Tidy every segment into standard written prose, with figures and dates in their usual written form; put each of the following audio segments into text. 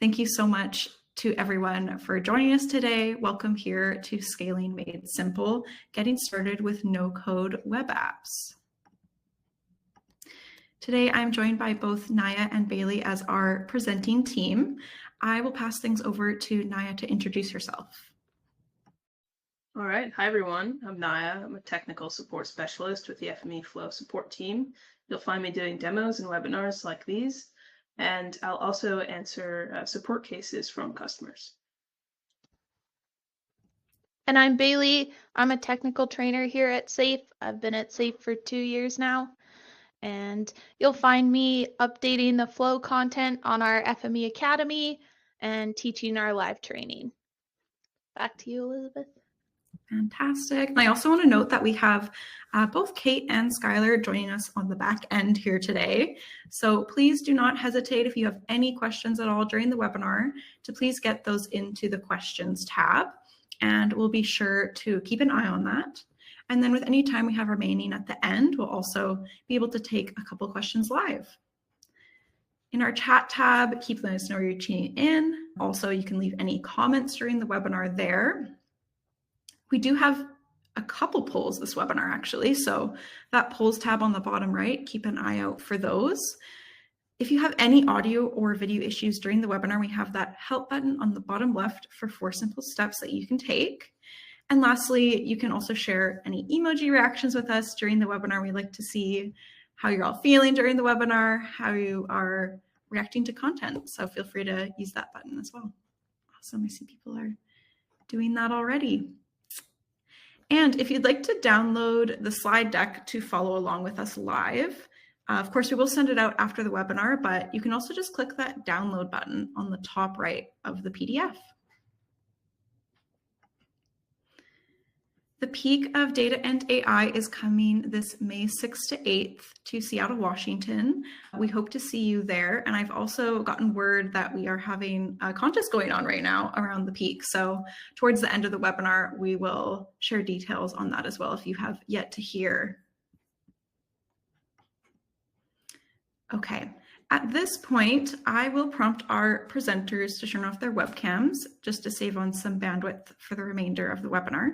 Thank you so much to everyone for joining us today. Welcome here to Scaling Made Simple, getting started with no-code web apps. Today, I'm joined by both Naya and Bailey as our presenting team. I will pass things over to Naya to introduce herself. All right. Hi, everyone. I'm Naya. I'm a technical support specialist with the FME Flow support team. You'll find me doing demos and webinars like these, and I'll also answer support cases from customers. And I'm Bailey. I'm a technical trainer here at SAFE. I've been at SAFE for 2 years now. And you'll find me updating the Flow content on our FME Academy and teaching our live training. Back to you, Elizabeth. Fantastic. And I also want to note that we have both Kate and Skylar joining us on the back end here today. So please do not hesitate if you have any questions at all during the webinar to please get those into the questions tab. And we'll be sure to keep an eye on that. And then with any time we have remaining at the end, we'll also be able to take a couple questions live. In our chat tab, keep letting us know you're tuning in. Also, you can leave any comments during the webinar there. We do have a couple polls this webinar actually, so that polls tab on the bottom right, keep an eye out for those. If you have any audio or video issues during the webinar, we have that help button on the bottom left for 4 simple steps that you can take. And lastly, you can also share any emoji reactions with us during the webinar. We like to see how you're all feeling during the webinar, how you are reacting to content. So feel free to use that button as well. Awesome, I see people are doing that already. And if you'd like to download the slide deck to follow along with us live, of course, we will send it out after the webinar, but you can also just click that download button on the top right of the PDF. The peak of data and AI is coming this May 6th to 8th to Seattle, Washington. We hope to see you there. And I've also gotten word that we are having a contest going on right now around the peak. So towards the end of the webinar, we will share details on that as well if you have yet to hear. Okay. At this point, I will prompt our presenters to turn off their webcams just to save on some bandwidth for the remainder of the webinar.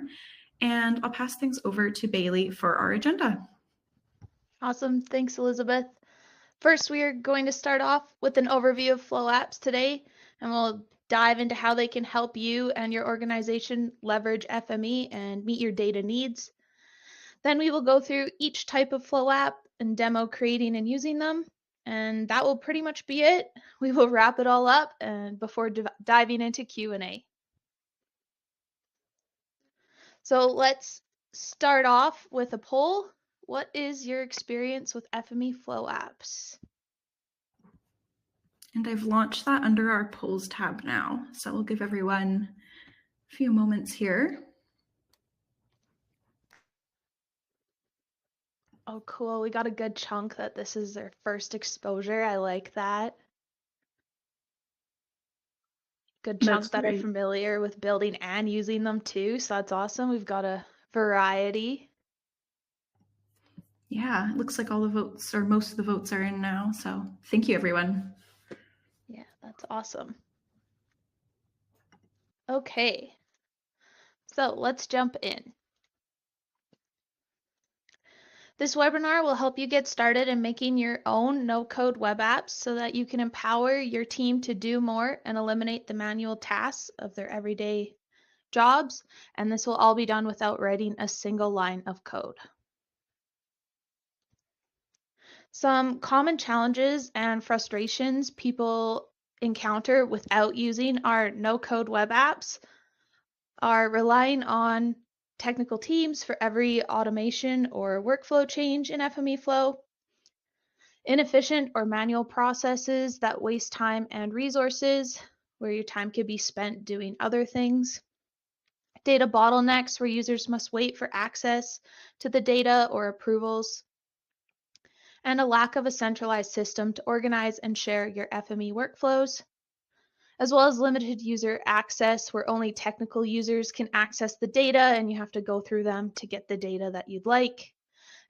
And I'll pass things over to Bailey for our agenda. Awesome. Thanks, Elizabeth. First, we are going to start off with an overview of Flow Apps today, and we'll dive into how they can help you and your organization leverage FME and meet your data needs. Then we will go through each type of Flow app and demo creating and using them. And that will pretty much be it. We will wrap it all up and before diving into Q&A. So let's start off with a poll. What is your experience with FME Flow Apps? And I've launched that under our polls tab now. So we'll give everyone a few moments here. Oh, cool. We got a good chunk that this is their first exposure. I like that. Good chunk that are familiar with building and using them too. So that's awesome. We've got a variety. Yeah, it looks like all the votes or most of the votes are in now. So thank you, everyone. Yeah, that's awesome. Okay, so let's jump in. This webinar will help you get started in making your own no-code web apps so that you can empower your team to do more and eliminate the manual tasks of their everyday jobs. And this will all be done without writing a single line of code. Some common challenges and frustrations people encounter without using our no-code web apps are relying on technical teams for every automation or workflow change in FME Flow, inefficient or manual processes that waste time and resources, where your time could be spent doing other things, data bottlenecks where users must wait for access to the data or approvals, and a lack of a centralized system to organize and share your FME workflows, as well as limited user access where only technical users can access the data and you have to go through them to get the data that you'd like,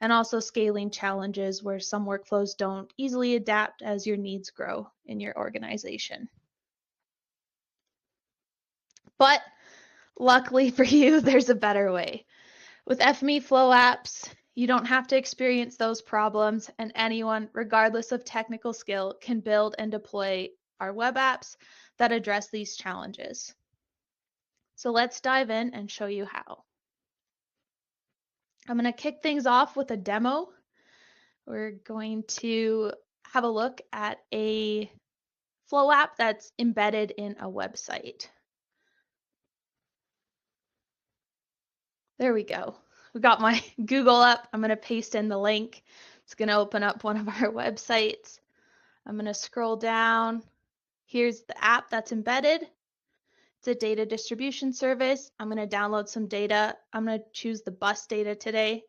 and also scaling challenges where some workflows don't easily adapt as your needs grow in your organization. But luckily for you, there's a better way. With FME Flow Apps, you don't have to experience those problems, and anyone, regardless of technical skill, can build and deploy our web apps that address these challenges. So let's dive in and show you how. I'm going to kick things off with a demo. We're going to have a look at a Flow app that's embedded in a website. There we go. We got my Google up. I'm going to paste in the link. It's going to open up one of our websites. I'm going to scroll down. Here's the app that's embedded. It's a data distribution service. I'm going to download some data. I'm going to choose the bus data today.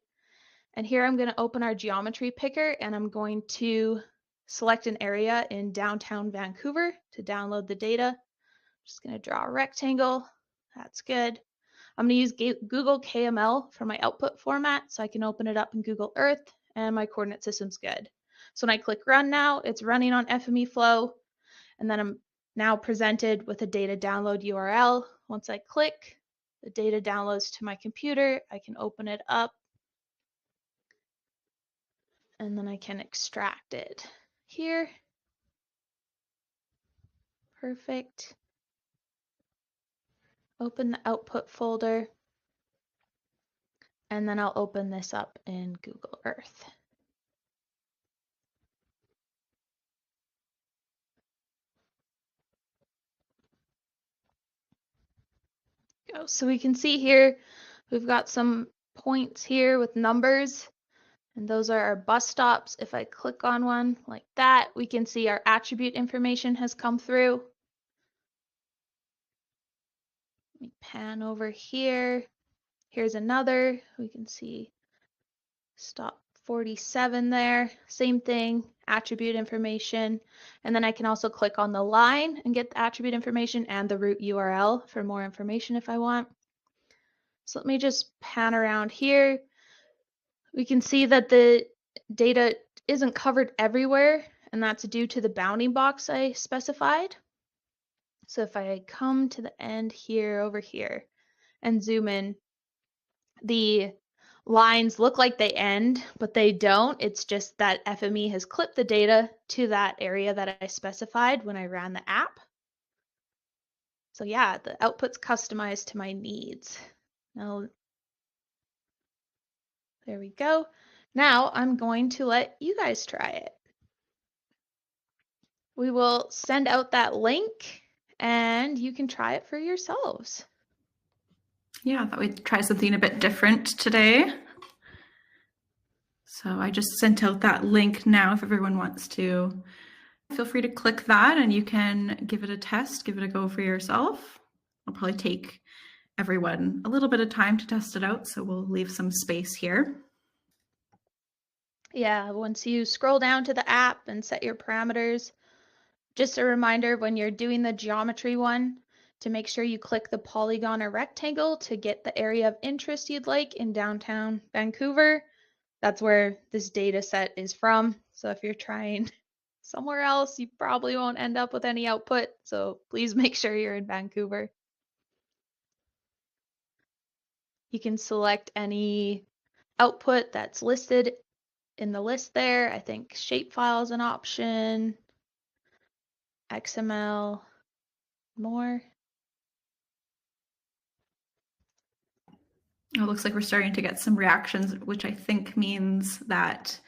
And here I'm going to open our geometry picker, and I'm going to select an area in downtown Vancouver to download the data. Just going to draw a rectangle. That's good. I'm going to use Google KML for my output format so I can open it up in Google Earth, and my coordinate system's good. So when I click run now, it's running on FME Flow, and then I'm now presented with a data download URL. Once I click, the data downloads to my computer. I can open it up, and then I can extract it here. Perfect. Open the output folder, and then I'll open this up in Google Earth. So we can see here, we've got some points here with numbers, and those are our bus stops. If I click on one like that, we can see our attribute information has come through. Let me pan over here. Here's another. We can see stop 47 there. Same thing, attribute information. And then I can also click on the line and get the attribute information and the route URL for more information if I want. So let me just pan around here. We can see that the data isn't covered everywhere, and that's due to the bounding box I specified. So if I come to the end here over here and zoom in, the lines look like they end, but they don't. It's just that FME has clipped the data to that area that I specified when I ran the app. So yeah, the output's customized to my needs. Now, there we go. Now I'm going to let you guys try it. We will send out that link and you can try it for yourselves. Yeah, I thought we'd try something a bit different today. So I just sent out that link now if everyone wants to. Feel free to click that and you can give it a test, give it a go for yourself. It'll probably take everyone a little bit of time to test it out, so we'll leave some space here. Yeah, once you scroll down to the app and set your parameters, just a reminder when you're doing the geometry one to make sure you click the polygon or rectangle to get the area of interest you'd like in downtown Vancouver. That's where this data set is from. So if you're trying somewhere else, you probably won't end up with any output. So please make sure you're in Vancouver. You can select any output that's listed in the list there. I think shapefile is an option, XML, more. It looks like we're starting to get some reactions, which I think means that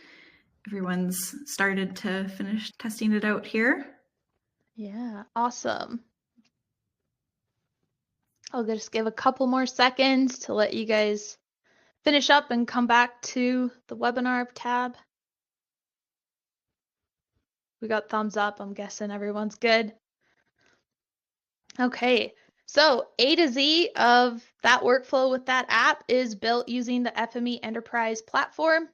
everyone's started to finish testing it out here. Yeah, awesome. I'll just give a couple more seconds to let you guys finish up and come back to the webinar tab. We got thumbs up. I'm guessing everyone's good. Okay, so A to Z of that workflow with that app is built using the FME Enterprise platform.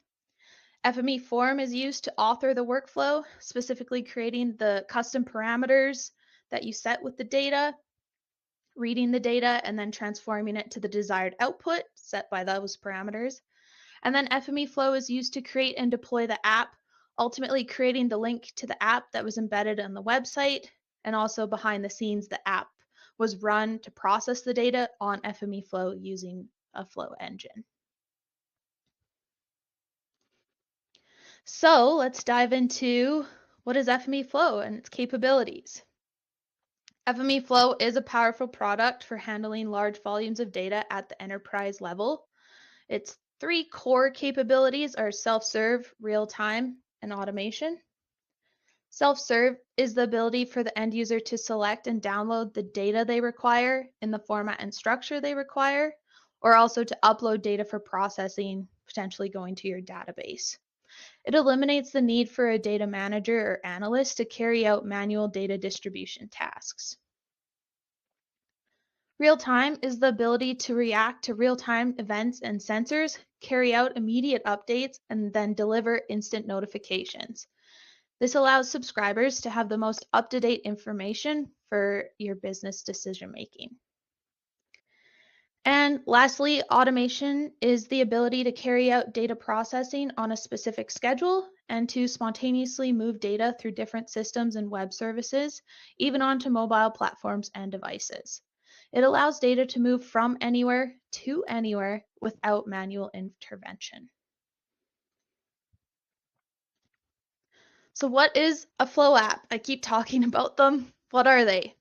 FME Form is used to author the workflow, specifically creating the custom parameters that you set with the data, reading the data, and then transforming it to the desired output set by those parameters. And then FME Flow is used to create and deploy the app, ultimately creating the link to the app that was embedded on the website, and also behind the scenes, the app was run to process the data on FME Flow using a flow engine. So let's dive into what is FME Flow and its capabilities. FME Flow is a powerful product for handling large volumes of data at the enterprise level. Its three core capabilities are self-serve, real-time, and automation. Self-serve is the ability for the end user to select and download the data they require in the format and structure they require, or also to upload data for processing, potentially going to your database. It eliminates the need for a data manager or analyst to carry out manual data distribution tasks. Real-time is the ability to react to real-time events and sensors, carry out immediate updates, and then deliver instant notifications. This allows subscribers to have the most up-to-date information for your business decision-making. And lastly, automation is the ability to carry out data processing on a specific schedule and to spontaneously move data through different systems and web services, even onto mobile platforms and devices. It allows data to move from anywhere to anywhere without manual intervention. So what is a Flow app? I keep talking about them. What are they?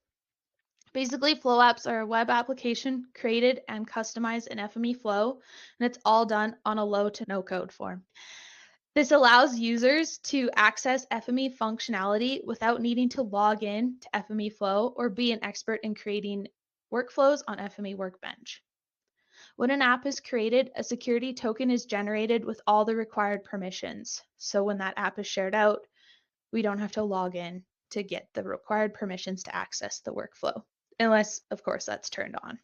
Basically, Flow apps are a web application created and customized in FME Flow, and it's all done on a low to no code form. This allows users to access FME functionality without needing to log in to FME Flow or be an expert in creating workflows on FME Workbench. When an app is created, a security token is generated with all the required permissions. So when that app is shared out, we don't have to log in to get the required permissions to access the workflow, unless, of course, that's turned on.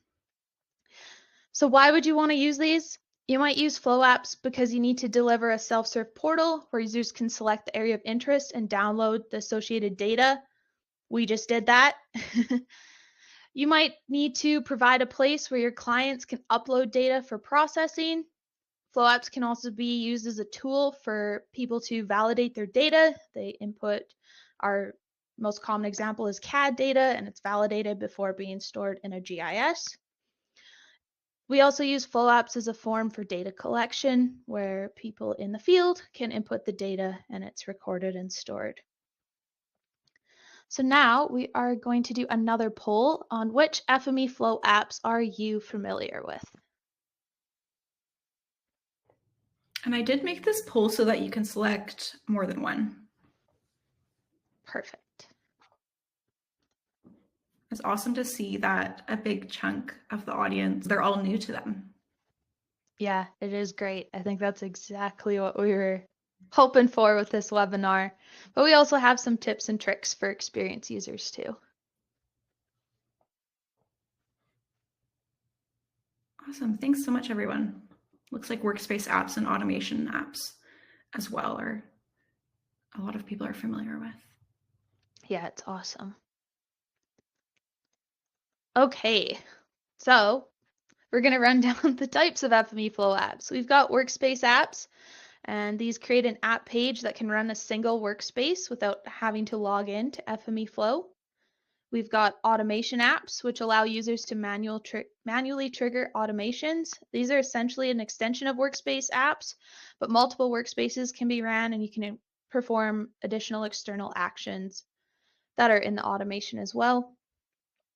So why would you want to use these? You might use Flow apps because you need to deliver a self-serve portal where users can select the area of interest and download the associated data. We just did that. You might need to provide a place where your clients can upload data for processing. Flow apps can also be used as a tool for people to validate their data. They input, our most common example is CAD data, and it's validated before being stored in a GIS. We also use Flow apps as a form for data collection, where people in the field can input the data and it's recorded and stored. So now we are going to do another poll on which FME Flow apps are you familiar with? And I did make this poll so that you can select more than one. Perfect. It's awesome to see that a big chunk of the audience, they're all new to them. Yeah, it is great. I think that's exactly what we were hoping for with this webinar. But we also have some tips and tricks for experienced users too. Awesome. Thanks so much, everyone. Looks like workspace apps and automation apps as well are a lot of people are familiar with. Yeah, it's awesome. Okay, so we're going to run down the types of FME Flow apps. We've got workspace apps, and these create an app page that can run a single workspace without having to log in to FME Flow. We've got automation apps, which allow users to manually trigger automations. These are essentially an extension of workspace apps, but multiple workspaces can be ran and you can perform additional external actions that are in the automation as well.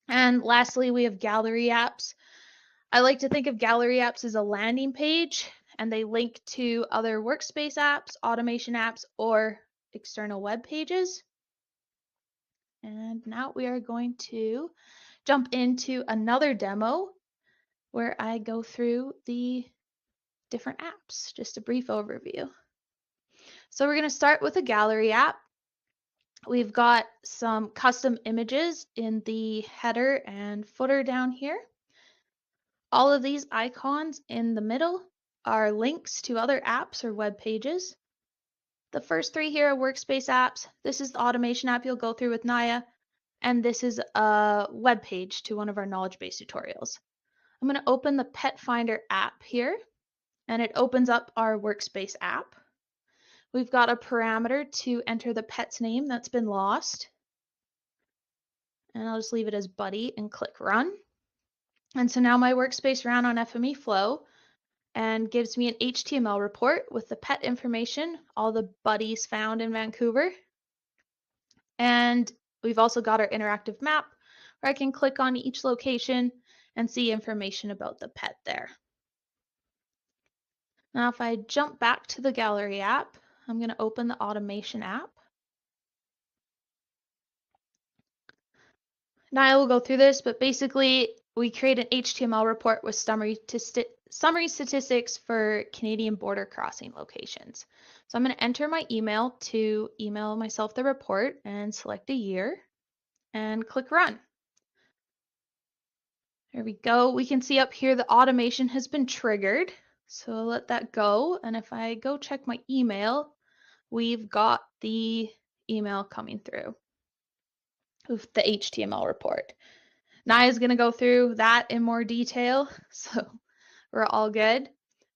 And lastly, we have gallery apps. I like to think of gallery apps as a landing page, and they link to other workspace apps, automation apps, or external web pages. And now we are going to jump into another demo where I go through the different apps, just a brief overview. So we're going to start with a gallery app. We've got some custom images in the header and footer down here. All of these icons in the middle are links to other apps or web pages. The first three here are workspace apps. This is the automation app you'll go through with Naya. And this is a web page to one of our knowledge base tutorials. I'm going to open the Pet Finder app here, and it opens up our workspace app. We've got a parameter to enter the pet's name that's been lost. and I'll just leave it as buddy and click run. And so now my workspace ran on FME Flow and gives me an HTML report with the pet information, all the buddies found in Vancouver. And we've also got our interactive map where I can click on each location and see information about the pet there. Now, if I jump back to the gallery app, I'm going to open the automation app. Now I will go through this, but basically we create an HTML report with summary statistics for Canadian border crossing locations. So I'm going to enter my email to email myself the report and select a year and click run. There we go. We can see up here the automation has been triggered. So I'll let that go. And if I go check my email, we've got the email coming through with the HTML report. Naya's going to go through that in more detail, so we're all good.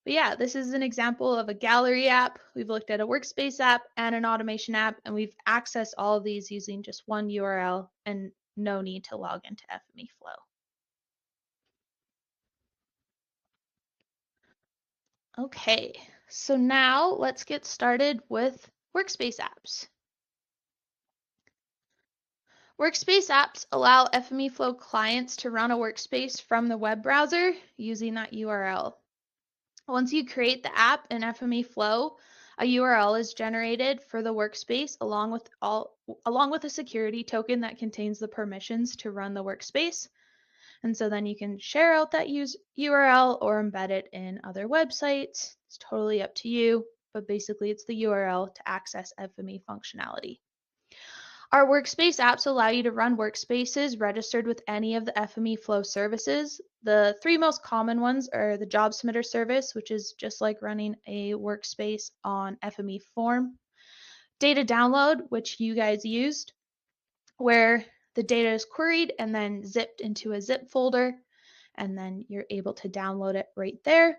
But yeah, this is an example of a gallery app. We've looked at a workspace app and an automation app, and we've accessed all of these using just one URL and no need to log into FME Flow. Okay, so now let's get started with Workspace Apps. Workspace apps allow FME Flow clients to run a workspace from the web browser using that URL. Once you create the app in FME Flow, a URL is generated for the workspace along with a security token that contains the permissions to run the workspace. And so then you can share out that URL or embed it in other websites. It's totally up to you, but basically it's the URL to access FME functionality. Our workspace apps allow you to run workspaces registered with any of the FME Flow services. The three most common ones are the job submitter service, which is just like running a workspace on FME Form. Data download, which you guys used, where the data is queried and then zipped into a zip folder, and then you're able to download it right there.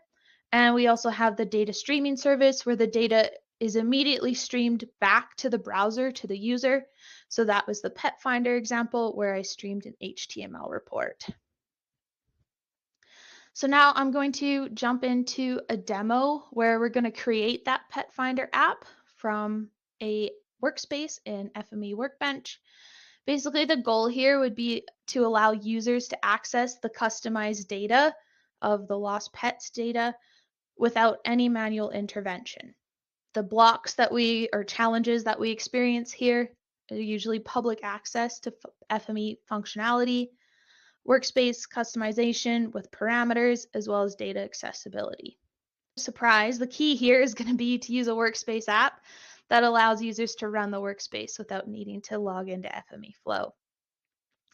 And we also have the data streaming service where the data is immediately streamed back to the browser to the user. So that was the Pet Finder example where I streamed an HTML report. So now I'm going to jump into a demo where we're going to create that Pet Finder app from a workspace in FME Workbench. Basically, the goal here would be to allow users to access the customized data of the lost pets data without any manual intervention. The blocks or challenges that we experience here are usually public access to FME functionality, workspace customization with parameters, as well as data accessibility. Surprise, the key here is going to be to use a workspace app that allows users to run the workspace without needing to log into FME Flow.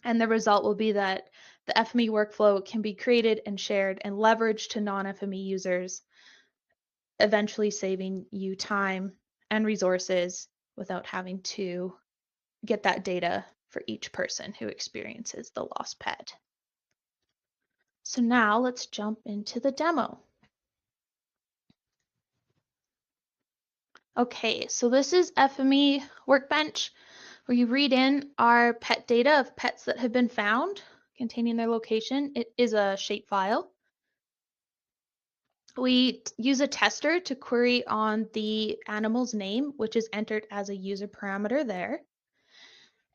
And the result will be that the FME workflow can be created and shared and leveraged to non-FME users, eventually saving you time and resources without having to get that data for each person who experiences the lost pet. So now let's jump into the demo. Okay, so this is FME Workbench, where you read in our pet data of pets that have been found containing their location. It is a shapefile. We use a tester to query on the animal's name, which is entered as a user parameter there.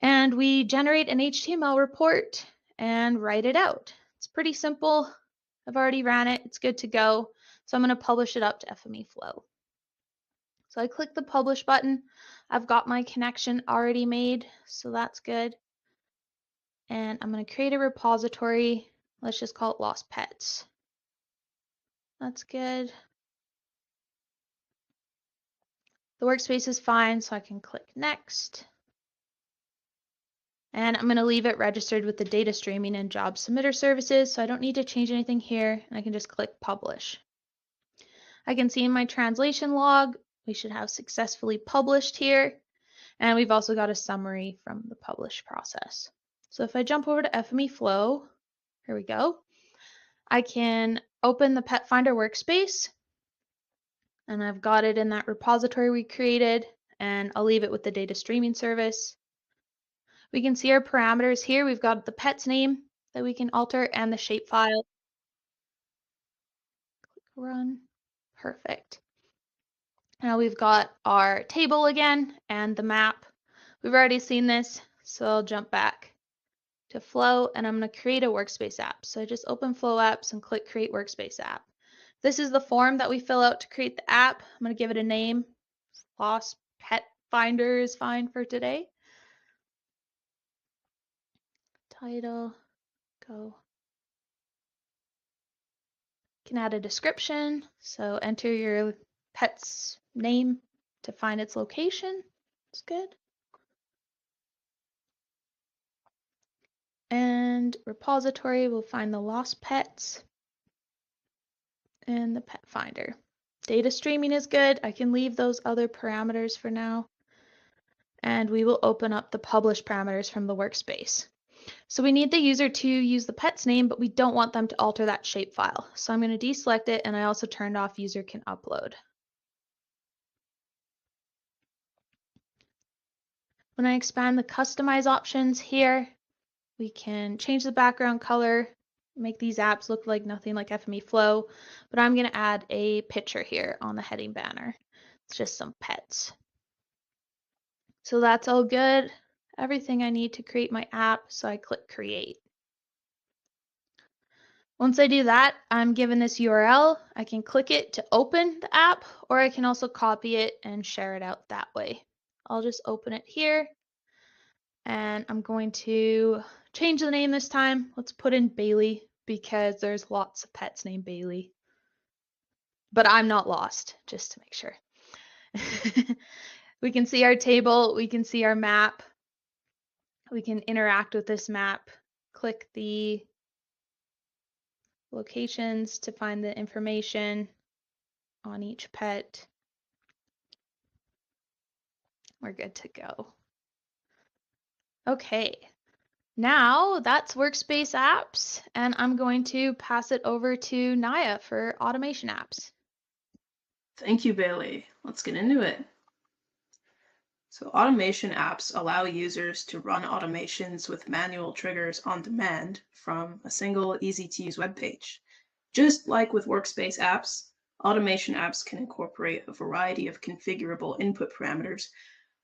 And we generate an HTML report and write it out. It's pretty simple. I've already ran it. It's good to go. So I'm going to publish it up to FME Flow. So I click the publish button. I've got my connection already made, so that's good. And I'm going to create a repository. Let's just call it Lost Pets. That's good. The workspace is fine, so I can click next. And I'm going to leave it registered with the data streaming and job submitter services, so I don't need to change anything here, and I can just click publish. I can see in my translation log, we should have successfully published here, and we've also got a summary from the publish process. So if I jump over to FME Flow, here we go, I can open the Pet Finder workspace, and I've got it in that repository we created, and I'll leave it with the data streaming service. We can see our parameters here. We've got the pet's name that we can alter and the shapefile. Click run. Perfect. Now we've got our table again and the map. We've already seen this, so I'll jump back to Flow and I'm going to create a workspace app. So I just open Flow Apps and click Create Workspace App. This is the form that we fill out to create the app. I'm going to give it a name. Lost Pet Finder is fine for today. Title, go. You can add a description. So enter your pet's name to find its location. That's good. And repository will find the lost pets and the pet finder. Data streaming is good. I can leave those other parameters for now. And we will open up the publish parameters from the workspace. So we need the user to use the pet's name, but we don't want them to alter that shapefile. So I'm going to deselect it, and I also turned off user can upload. When I expand the customize options here, we can change the background color, make these apps look like nothing like FME Flow, but I'm going to add a picture here on the heading banner. It's just some pets. So that's all good. Everything I need to create my app, so I click create. Once I do that, I'm given this URL. I can click it to open the app, or I can also copy it and share it out that way. I'll just open it here, and I'm going to change the name this time. Let's put in Bailey because there's lots of pets named Bailey. But I'm not lost, just to make sure. We can see our table, we can see our map. We can interact with this map, click the locations to find the information on each pet. We're good to go. Okay, now that's Workspace Apps, and I'm going to pass it over to Naya for automation apps. Thank you, Bailey. Let's get into it. So automation apps allow users to run automations with manual triggers on demand from a single easy-to-use web page. Just like with Workspace apps, automation apps can incorporate a variety of configurable input parameters,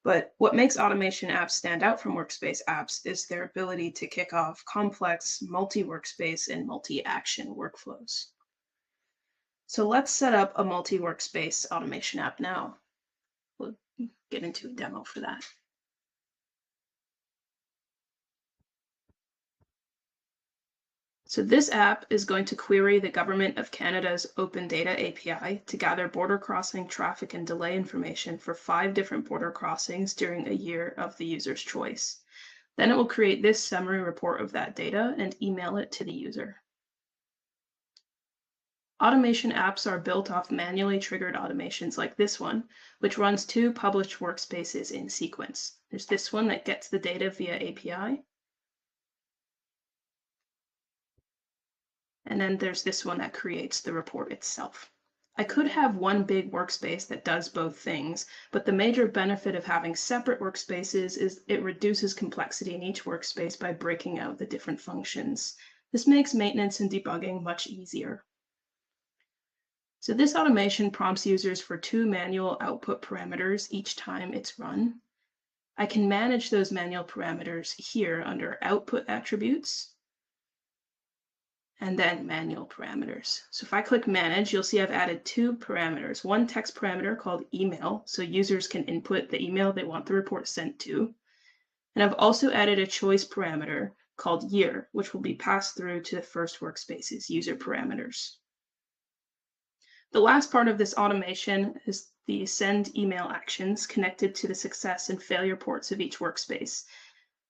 but what makes automation apps stand out from Workspace apps is their ability to kick off complex multi-workspace and multi-action workflows. So let's set up a multi-workspace automation app now. We'll get into a demo for that. So this app is going to query the Government of Canada's Open Data API to gather border crossing traffic and delay information for 5 different border crossings during a year of the user's choice. Then it will create this summary report of that data and email it to the user. Automation apps are built off manually triggered automations like this one, which runs 2 published workspaces in sequence. There's this one that gets the data via API, and then there's this one that creates the report itself. I could have one big workspace that does both things, but the major benefit of having separate workspaces is it reduces complexity in each workspace by breaking out the different functions. This makes maintenance and debugging much easier. So this automation prompts users for 2 manual output parameters each time it's run. I can manage those manual parameters here under Output Attributes, and then Manual Parameters. So if I click Manage, you'll see I've added 2 parameters. One text parameter called Email, so users can input the email they want the report sent to. And I've also added a choice parameter called Year, which will be passed through to the first workspace's user parameters. The last part of this automation is the send email actions connected to the success and failure ports of each workspace.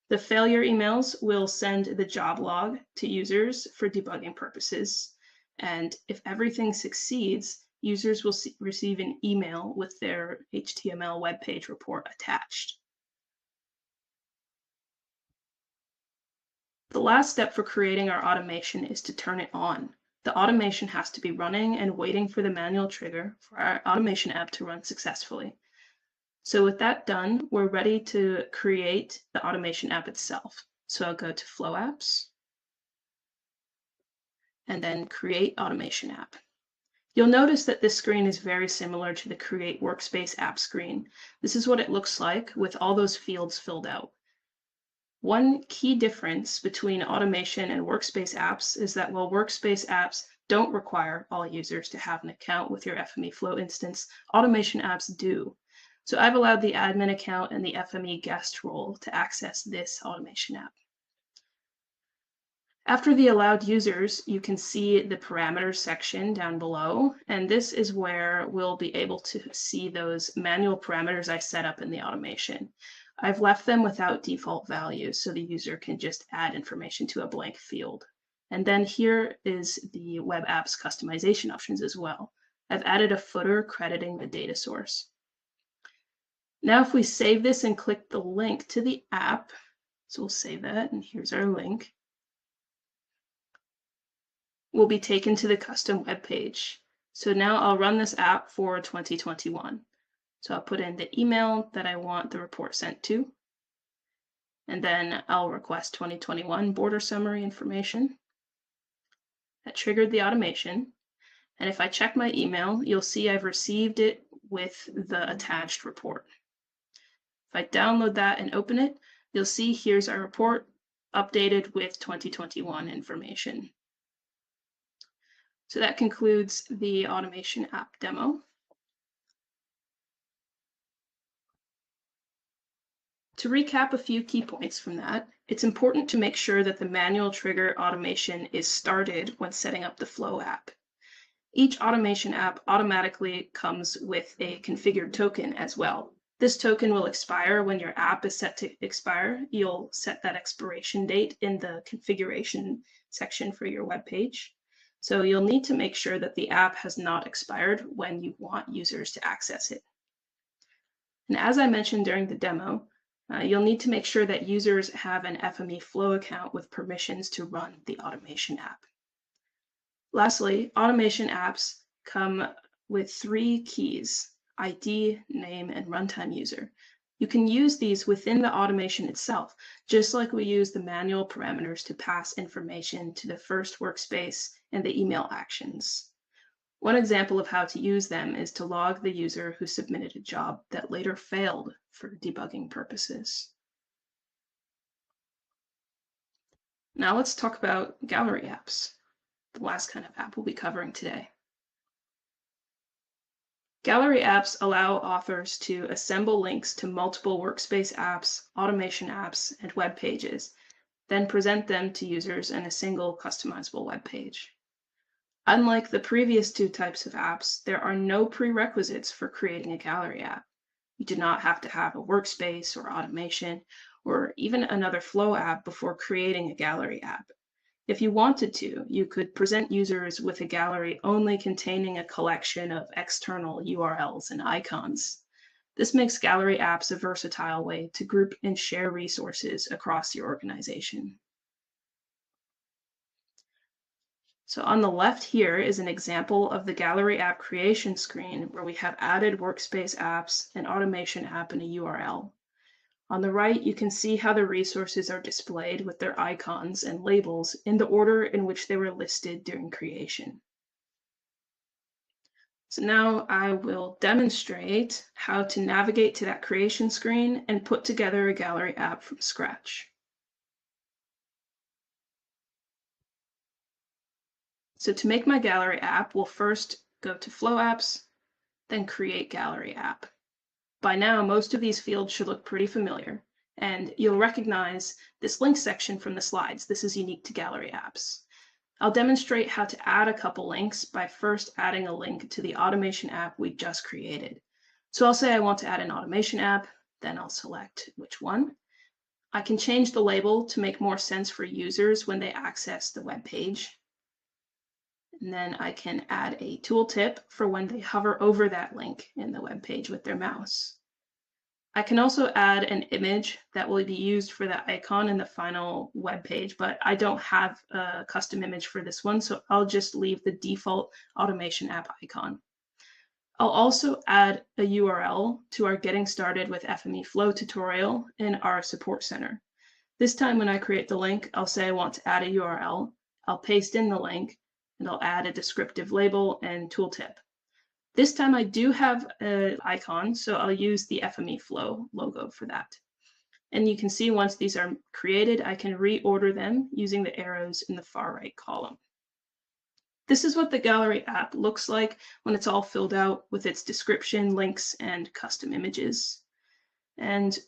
The failure emails will send the job log to users for debugging purposes. And if everything succeeds, users will receive an email with their HTML web page report attached. The last step for creating our automation is to turn it on. The automation has to be running and waiting for the manual trigger for our automation app to run successfully. So with that done, we're ready to create the automation app itself. So I'll go to Flow Apps and then Create Automation App. You'll notice that this screen is very similar to the Create Workspace App screen. This is what it looks like with all those fields filled out. One key difference between automation and Workspace Apps is that while Workspace Apps don't require all users to have an account with your FME Flow instance, automation apps do. So I've allowed the admin account and the FME guest role to access this automation app. After the allowed users, you can see the parameters section down below, and this is where we'll be able to see those manual parameters I set up in the automation. I've left them without default values, so the user can just add information to a blank field. And then here is the web app's customization options as well. I've added a footer crediting the data source. Now, if we save this and click the link to the app, so we'll save that, and here's our link, we'll be taken to the custom web page. So now I'll run this app for 2021. So I'll put in the email that I want the report sent to, and then I'll request 2021 border summary information. That triggered the automation. And if I check my email, you'll see I've received it with the attached report. If I download that and open it, you'll see here's our report updated with 2021 information. So that concludes the automation app demo. To recap a few key points from that, it's important to make sure that the manual trigger automation is started when setting up the Flow app. Each automation app automatically comes with a configured token as well. This token will expire when your app is set to expire. You'll set that expiration date in the configuration section for your web page. So you'll need to make sure that the app has not expired when you want users to access it. And as I mentioned during the demo, you'll need to make sure that users have an FME Flow account with permissions to run the automation app. Lastly, automation apps come with 3 keys: ID, name, and runtime user. You can use these within the automation itself, just like we use the manual parameters to pass information to the first workspace and the email actions. One example of how to use them is to log the user who submitted a job that later failed for debugging purposes. Now let's talk about gallery apps, the last kind of app we'll be covering today. Gallery apps allow authors to assemble links to multiple workspace apps, automation apps, and web pages, then present them to users in a single customizable web page. Unlike the previous 2 types of apps, there are no prerequisites for creating a gallery app. You do not have to have a workspace or automation or even another Flow app before creating a gallery app. If you wanted to, you could present users with a gallery only containing a collection of external URLs and icons. This makes gallery apps a versatile way to group and share resources across your organization. So on the left here is an example of the gallery app creation screen where we have added Workspace Apps and Automation app in a URL. On the right, you can see how the resources are displayed with their icons and labels in the order in which they were listed during creation. So now I will demonstrate how to navigate to that creation screen and put together a gallery app from scratch. So to make my gallery app, we'll first go to Flow Apps, then Create Gallery App. By now, most of these fields should look pretty familiar, and you'll recognize this link section from the slides. This is unique to gallery apps. I'll demonstrate how to add a couple links by first adding a link to the automation app we just created. So I'll say I want to add an automation app, then I'll select which one. I can change the label to make more sense for users when they access the web page. And then I can add a tooltip for when they hover over that link in the web page with their mouse. I can also add an image that will be used for the icon in the final web page, but I don't have a custom image for this one, so I'll just leave the default automation app icon. I'll also add a URL to our Getting Started with FME Flow tutorial in our support center. This time when I create the link, I'll say I want to add a URL, I'll paste in the link, and I'll add a descriptive label and tooltip. This time I do have an icon, so I'll use the FME Flow logo for that. And you can see once these are created, I can reorder them using the arrows in the far right column. This is what the gallery app looks like when it's all filled out with its description, links, and custom images. And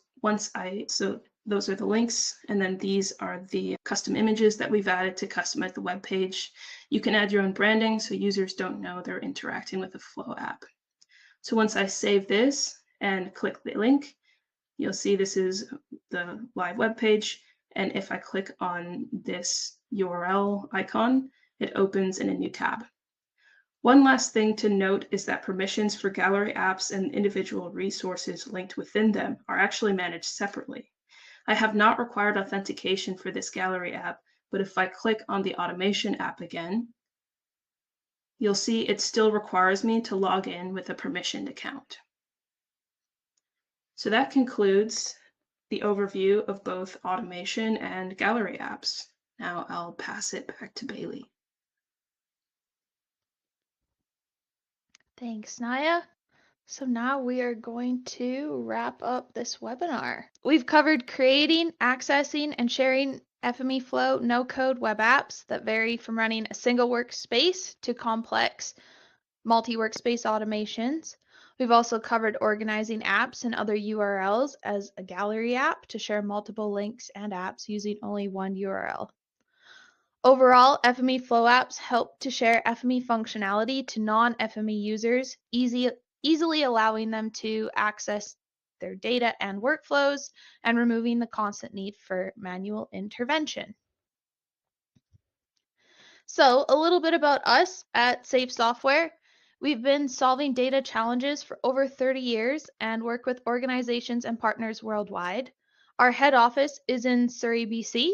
so those are the links, and then these are the custom images that we've added to customize the web page. You can add your own branding so users don't know they're interacting with the Flow app. So once I save this and click the link, you'll see this is the live web page. And if I click on this URL icon, it opens in a new tab. One last thing to note is that permissions for gallery apps and individual resources linked within them are actually managed separately. I have not required authentication for this gallery app, but if I click on the automation app again, you'll see it still requires me to log in with a permissioned account. So that concludes the overview of both automation and gallery apps. Now I'll pass it back to Bailey. Thanks, Naya. So now we are going to wrap up this webinar. We've covered creating, accessing, and sharing FME Flow no-code web apps that vary from running a single workspace to complex multi-workspace automations. We've also covered organizing apps and other URLs as a gallery app to share multiple links and apps using only one URL. Overall, FME Flow Apps help to share FME functionality to non-FME users, easily allowing them to access their data and workflows and removing the constant need for manual intervention. So a little bit about us at Safe Software. We've been solving data challenges for over 30 years and work with organizations and partners worldwide. Our head office is in Surrey, BC.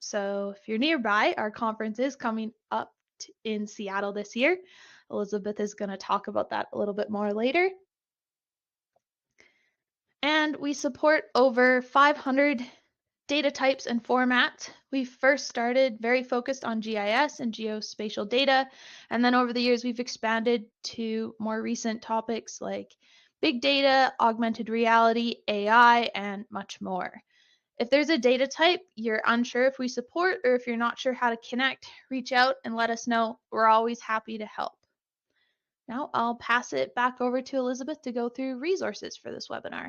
So if you're nearby, our conference is coming up in Seattle this year. Elizabeth is going to talk about that a little bit more later. And we support over 500 data types and formats. We first started very focused on GIS and geospatial data, and then over the years we've expanded to more recent topics like big data, augmented reality, AI, and much more. If there's a data type you're unsure if we support or if you're not sure how to connect, reach out and let us know. We're always happy to help. Now I'll pass it back over to Elizabeth to go through resources for this webinar.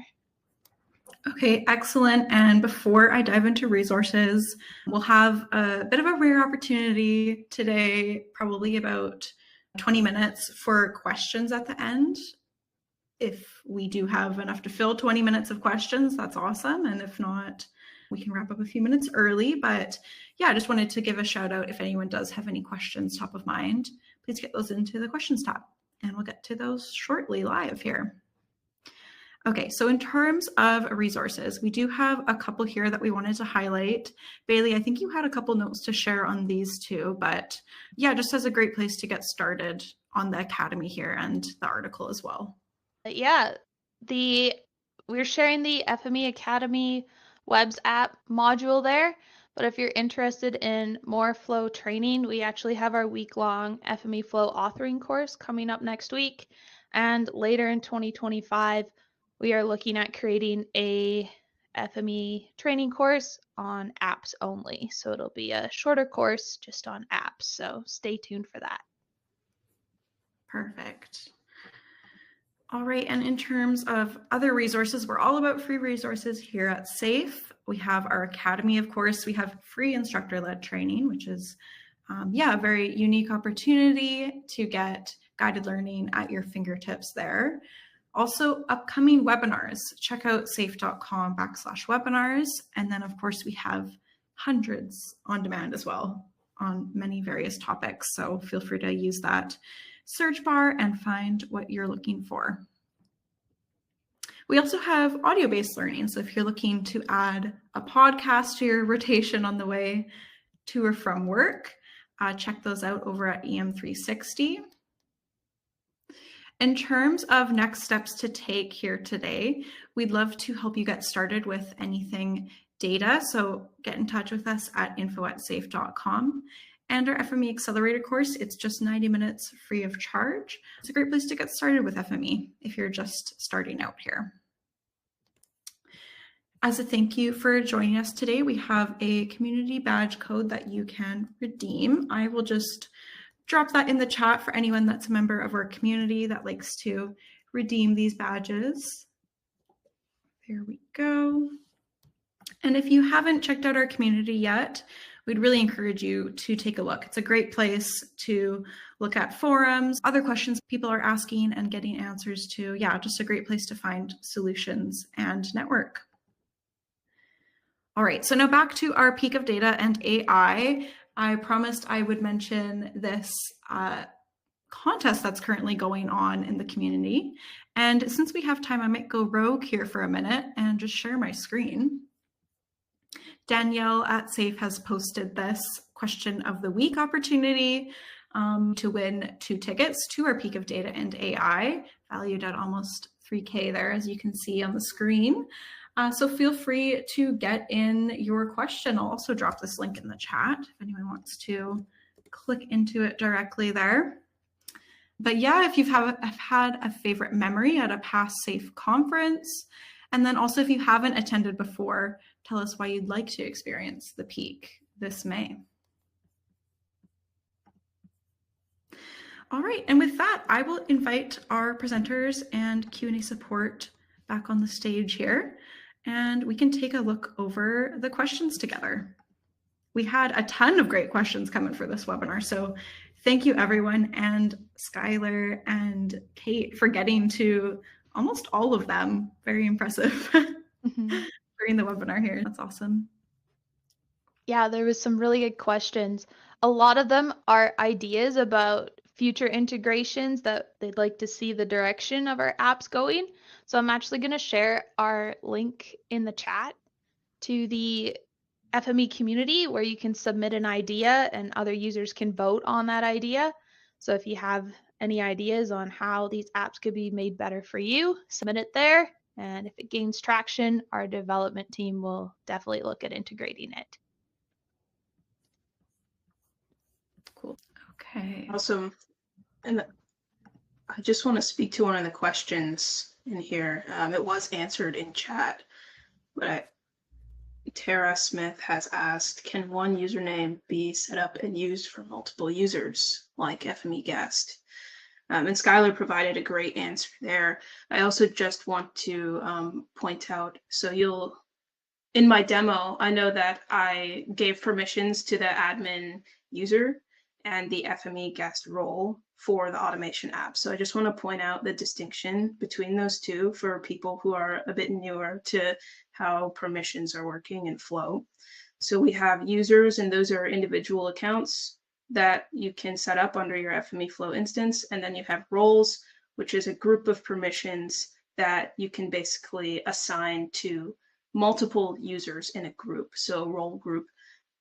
Okay, excellent. And before I dive into resources, we'll have a bit of a rare opportunity today, probably about 20 minutes for questions at the end. If we do have enough to fill 20 minutes of questions, that's awesome. And if not, we can wrap up a few minutes early. But yeah, I just wanted to give a shout out if anyone does have any questions top of mind, please get those into the questions tab and we'll get to those shortly live here. Okay, so in terms of resources, we do have a couple here that we wanted to highlight. Bailey, I think you had a couple notes to share on these too, but yeah, just as a great place to get started on the Academy here and the article as well. Yeah, we're sharing the FME Academy Webs app module there, but if you're interested in more Flow training, we actually have our week-long FME Flow authoring course coming up next week, and later in 2025, we are looking at creating a FME training course on apps only. So it'll be a shorter course just on apps. So stay tuned for that. Perfect. All right, and in terms of other resources, we're all about free resources here at SAFE. We have our Academy, of course. We have free instructor-led training, which is, a very unique opportunity to get guided learning at your fingertips there. Also, upcoming webinars. Check out safe.com/webinars. And then, of course, we have hundreds on demand as well on many various topics. So feel free to use that search bar and find what you're looking for. We also have audio-based learning. So if you're looking to add a podcast to your rotation on the way to or from work, check those out over at EM360. In terms of next steps to take here today, we'd love to help you get started with anything data. So get in touch with us at info@safe.com. And our FME Accelerator course, it's just 90 minutes free of charge. It's a great place to get started with FME if you're just starting out here. As a thank you for joining us today, we have a community badge code that you can redeem. I will just drop that in the chat for anyone that's a member of our community that likes to redeem these badges. There we go. And if you haven't checked out our community yet, we'd really encourage you to take a look. It's a great place to look at forums, other questions people are asking and getting answers to. Yeah, just a great place to find solutions and network. All right, so now back to our peak of data and AI. I promised I would mention this contest that's currently going on in the community. And since we have time, I might go rogue here for a minute and just share my screen. Danielle at Safe has posted this question of the week opportunity to win 2 tickets to our peak of data and AI, valued at almost 3K there, as you can see on the screen. So feel free to get in your question. I'll also drop this link in the chat if anyone wants to click into it directly there. But yeah, if you've had a favorite memory at a past Safe conference, and then also if you haven't attended before, tell us why you'd like to experience the peak this May. All right, and with that, I will invite our presenters and Q&A support back on the stage here, and we can take a look over the questions together. We had a ton of great questions coming for this webinar, so thank you everyone, and Skylar and Kate for getting to almost all of them. Very impressive during the webinar here. That's awesome. Yeah, there was some really good questions. A lot of them are ideas about future integrations that they'd like to see the direction of our apps going. So I'm actually going to share our link in the chat to the FME community where you can submit an idea and other users can vote on that idea. So if you have any ideas on how these apps could be made better for you, submit it there. And if it gains traction, our development team will definitely look at integrating it. Cool. Okay. Awesome. And I just want to speak to one of the questions in here. It was answered in chat, but Tara Smith has asked, can one username be set up and used for multiple users, like FME guest? And Skylar provided a great answer there. I also just want to point out, so in my demo, I know that I gave permissions to the admin user and the FME guest role for the automation app. So I just want to point out the distinction between those two for people who are a bit newer to how permissions are working in Flow. So we have users, and those are individual accounts that you can set up under your FME Flow instance. And then you have roles, which is a group of permissions that you can basically assign to multiple users in a group. So role group.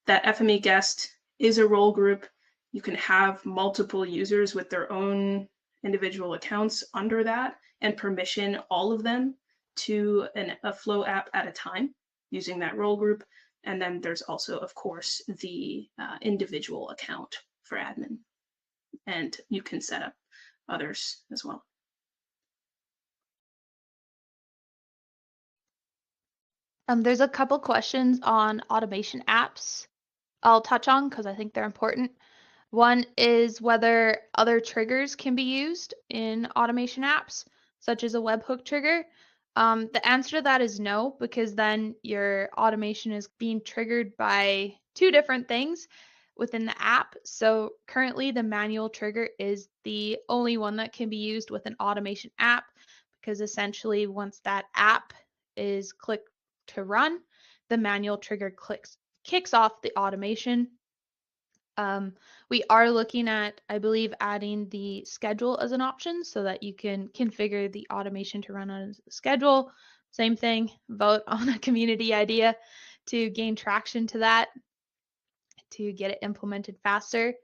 That FME guest is a role group. You can have multiple users with their own individual accounts under that and permission all of them to a Flow app at a time using that role group. And then there's also, of course, the individual account for admin. And you can set up others as well. There's a couple questions on automation apps I'll touch on because I think they're important. One is whether other triggers can be used in automation apps, such as a webhook trigger. The answer to that is no, because then your automation is being triggered by 2 different things within the app. So currently the manual trigger is the only one that can be used with an automation app, because essentially once that app is clicked to run, the manual trigger kicks off the automation. We are looking at, I believe, adding the schedule as an option so that you can configure the automation to run on a schedule. Same thing, vote on a community idea to gain traction to that, to get it implemented faster.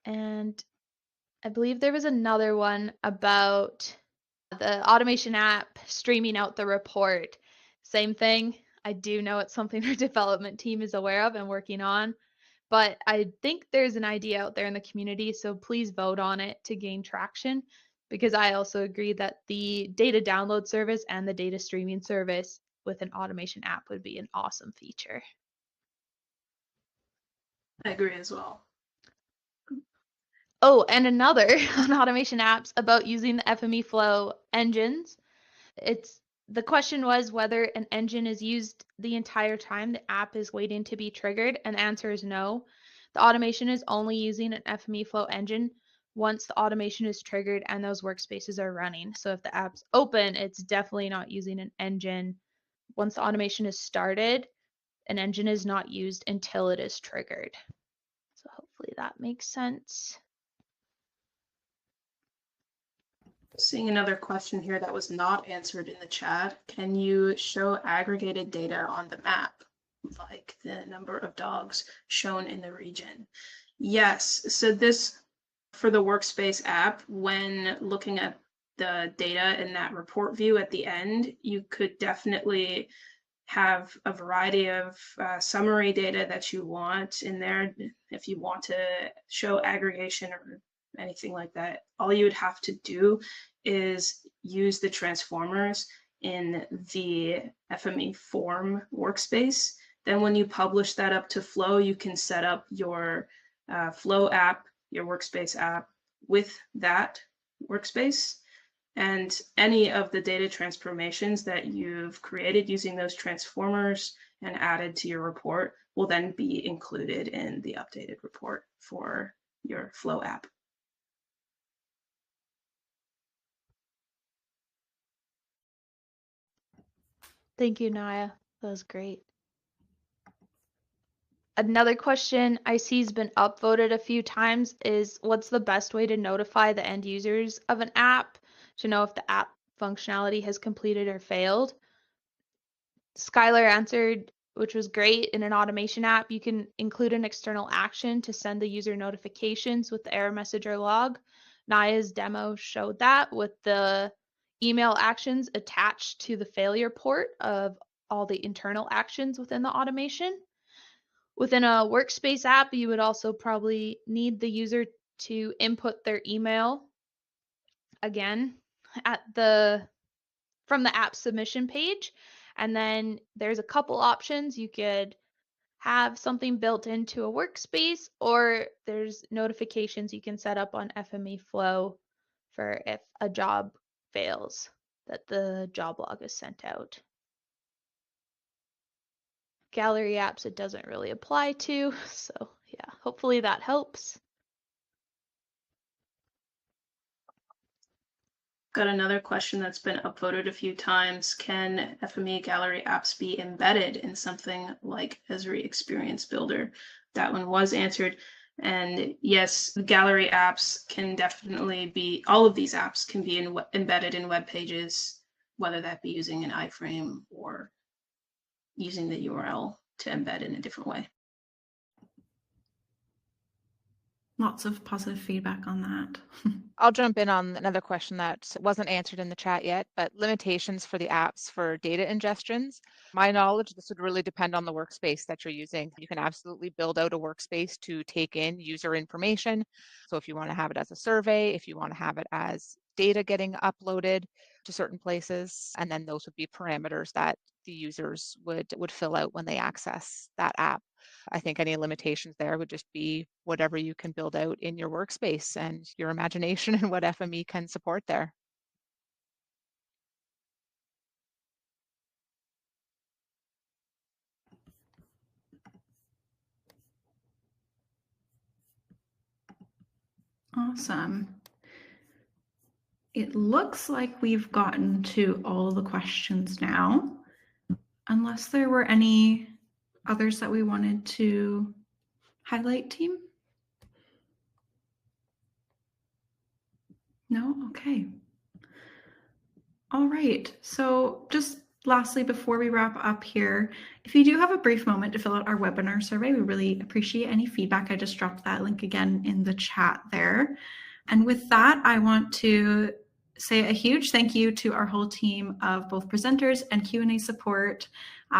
And I believe there was another one about the automation app streaming out the report. Same thing. I do know it's something our development team is aware of and working on, but I think there's an idea out there in the community, so please vote on it to gain traction, because I also agree that the data download service and the data streaming service with an automation app would be an awesome feature. I agree as well. Oh, and another on automation apps about using the FME Flow engines. The question was whether an engine is used the entire time the app is waiting to be triggered, and the answer is no. The automation is only using an FME Flow engine once the automation is triggered and those workspaces are running. So if the app's open, it's definitely not using an engine. Once the automation is started, an engine is not used until it is triggered. So hopefully that makes sense. Seeing another question here that was not answered in the chat. Can you show aggregated data on the map, like the number of dogs shown in the region? Yes, so this, for the Workspace app, when looking at the data in that report view at the end, you could definitely have a variety of summary data that you want in there. If you want to show aggregation or anything like that, all you would have to do is use the transformers in the FME form workspace. Then when you publish that up to Flow, you can set up your Flow app, your Workspace app with that workspace. And any of the data transformations that you've created using those transformers and added to your report will then be included in the updated report for your Flow app. Thank you, Naya. That was great. Another question I see has been upvoted a few times is, what's the best way to notify the end users of an app to know if the app functionality has completed or failed? Skylar answered, which was great. In an automation app, you can include an external action to send the user notifications with the error message or log. Naya's demo showed that with the email actions attached to the failure port of all the internal actions within the automation. Within a Workspace app, you would also probably need the user to input their email again from the app submission page. And then there's a couple options. You could have something built into a workspace, or there's notifications you can set up on FME Flow for if a job fails, that the job log is sent out. Gallery apps, it doesn't really apply to. So yeah, hopefully that helps. Got another question that's been upvoted a few times. Can FME Gallery apps be embedded in something like Esri Experience Builder? That one was answered. And yes, gallery apps can definitely be, all of these apps can be embedded in web pages, whether that be using an iframe or using the URL to embed in a different way. Lots of positive feedback on that. I'll jump in on another question that wasn't answered in the chat yet, but limitations for the apps for data ingestions. My knowledge, this would really depend on the workspace that you're using. You can absolutely build out a workspace to take in user information. So if you want to have it as a survey, if you want to have it as data getting uploaded to certain places, and then those would be parameters that the users would fill out when they access that app. I think any limitations there would just be whatever you can build out in your workspace and your imagination and what FME can support there. Awesome. It looks like we've gotten to all the questions now, unless there were any others that we wanted to highlight, team? No? Okay. All right. So just lastly, before we wrap up here, if you do have a brief moment to fill out our webinar survey, we really appreciate any feedback. I just dropped that link again in the chat there. And with that, I want to say a huge thank you to our whole team of both presenters and Q&A support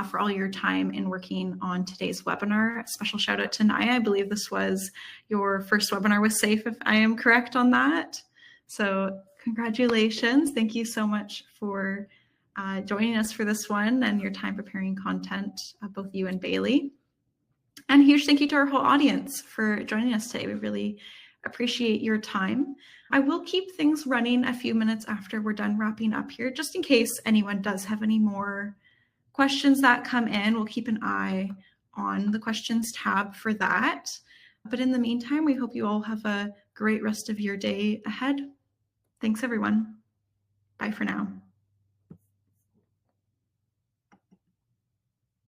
for all your time in working on today's webinar. A special shout out to Naya. I believe this was your first webinar with SAFE, if I am correct on that. So congratulations. Thank you so much for joining us for this one and your time preparing content, both you and Bailey. And a huge thank you to our whole audience for joining us today. We really appreciate your time. I will keep things running a few minutes after we're done wrapping up here, just in case anyone does have any more questions that come in. We'll keep an eye on the questions tab for that. But in the meantime, we hope you all have a great rest of your day ahead. Thanks, everyone. Bye for now.